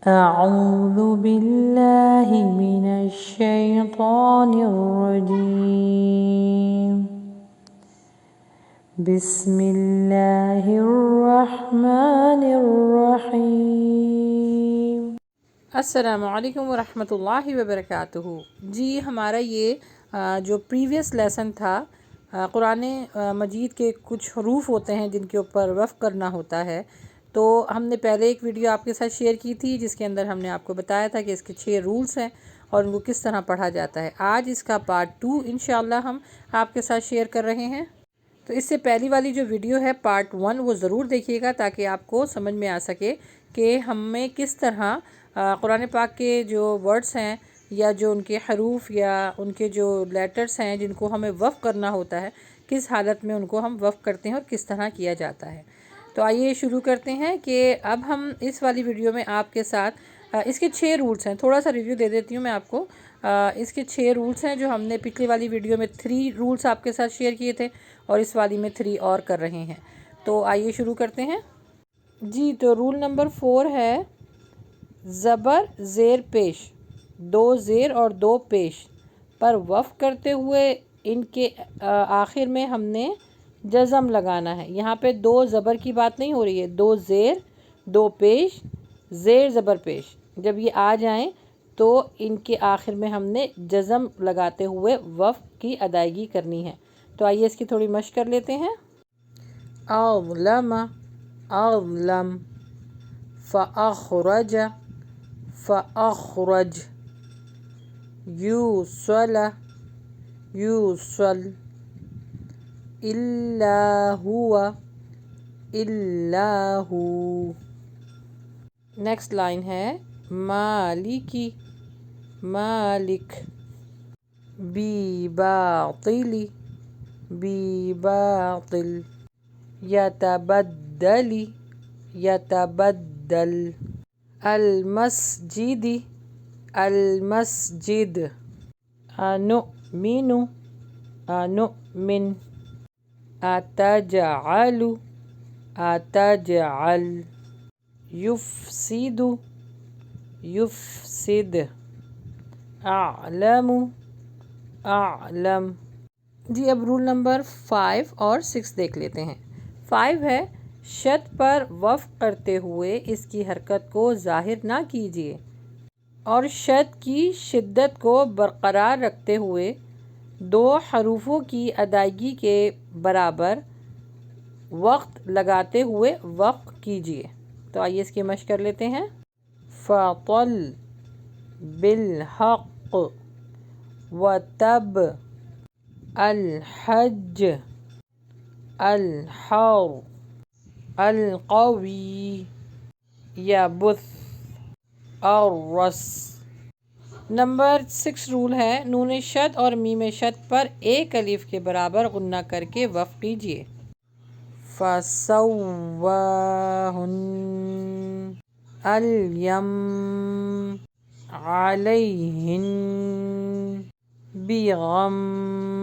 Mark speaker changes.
Speaker 1: أعوذ بالله من الشيطان الرجيم بسم الله الرحمن الرحيم
Speaker 2: السلام علیکم ورحمۃ اللہ وبرکاتہ۔ جی ہمارا یہ جو پریویس لیسن تھا، قرآن مجید کے کچھ حروف ہوتے ہیں جن کے اوپر وقف کرنا ہوتا ہے، تو ہم نے پہلے ایک ویڈیو آپ کے ساتھ شیئر کی تھی جس کے اندر ہم نے آپ کو بتایا تھا کہ اس کے 6 رولز ہیں اور ان کو کس طرح پڑھا جاتا ہے۔ آج اس کا پارٹ 2 انشاءاللہ ہم آپ کے ساتھ شیئر کر رہے ہیں۔ تو اس سے پہلی والی جو ویڈیو ہے پارٹ 1 وہ ضرور دیکھیے گا تاکہ آپ کو سمجھ میں آ سکے کہ ہمیں کس طرح قرآن پاک کے جو ورڈز ہیں یا جو ان کے حروف یا ان کے جو لیٹرز ہیں جن کو ہمیں وقف کرنا ہوتا ہے، کس حالت میں ان کو ہم وقف کرتے ہیں اور کس طرح کیا جاتا ہے۔ تو آئیے شروع کرتے ہیں کہ اب ہم اس والی ویڈیو میں آپ کے ساتھ اس کے 6 رولز ہیں، تھوڑا سا ریویو دے دیتی ہوں میں آپ کو۔ اس کے 6 رولز ہیں جو ہم نے پچھلی والی ویڈیو میں 3 رولز آپ کے ساتھ شیئر کیے تھے اور اس والی میں 3 اور کر رہے ہیں۔ تو آئیے شروع کرتے ہیں۔ جی تو رول نمبر 4 ہے زبر زیر پیش، 2 زیر اور 2 پیش پر وقف کرتے ہوئے ان کے آخر میں ہم نے جزم لگانا ہے۔ یہاں پہ 2 زبر کی بات نہیں ہو رہی ہے، 2 زیر 2 پیش، زیر زبر پیش جب یہ آ جائیں تو ان کے آخر میں ہم نے جزم لگاتے ہوئے وقف کی ادائیگی کرنی ہے۔ تو آئیے اس کی تھوڑی مشق کر لیتے ہیں۔ اظلم اظلم، فاخرج فاخرج، یوصل یوصل، الا هو الا هو۔ نیکسٹ لائن ہے مالکی مالک، بباطل بباطل، یتبدل یتبدل، المسجد المسجد، انؤمن انؤمن، اتجعل اتجعل، یفسد یفسد، اعلم اعلم۔ جی اب رول نمبر 5 اور 6 دیکھ لیتے ہیں۔ 5 ہے شد پر وقف کرتے ہوئے اس کی حرکت کو ظاہر نہ کیجیے اور شد کی شدت کو برقرار رکھتے ہوئے 2 حروفوں کی ادائیگی کے برابر وقت لگاتے ہوئے وقف کیجیے۔ تو آئیے اس کی مشق کر لیتے ہیں۔ فَطَلْ بِالْحَقِّ وَتَبْ الْحَجِّ الْحَرُّ الْقَوِيُّ يَبُثُّ الرَّسْ۔ نمبر 6 رول ہے نون شد اور میم شد پر ایک الف کے برابر غنہ کر کے وقف کیجیے۔ فَسَوَّاهُنَّ الْيَوْمَ عَلَيْهِنَّ بِغَمٍّ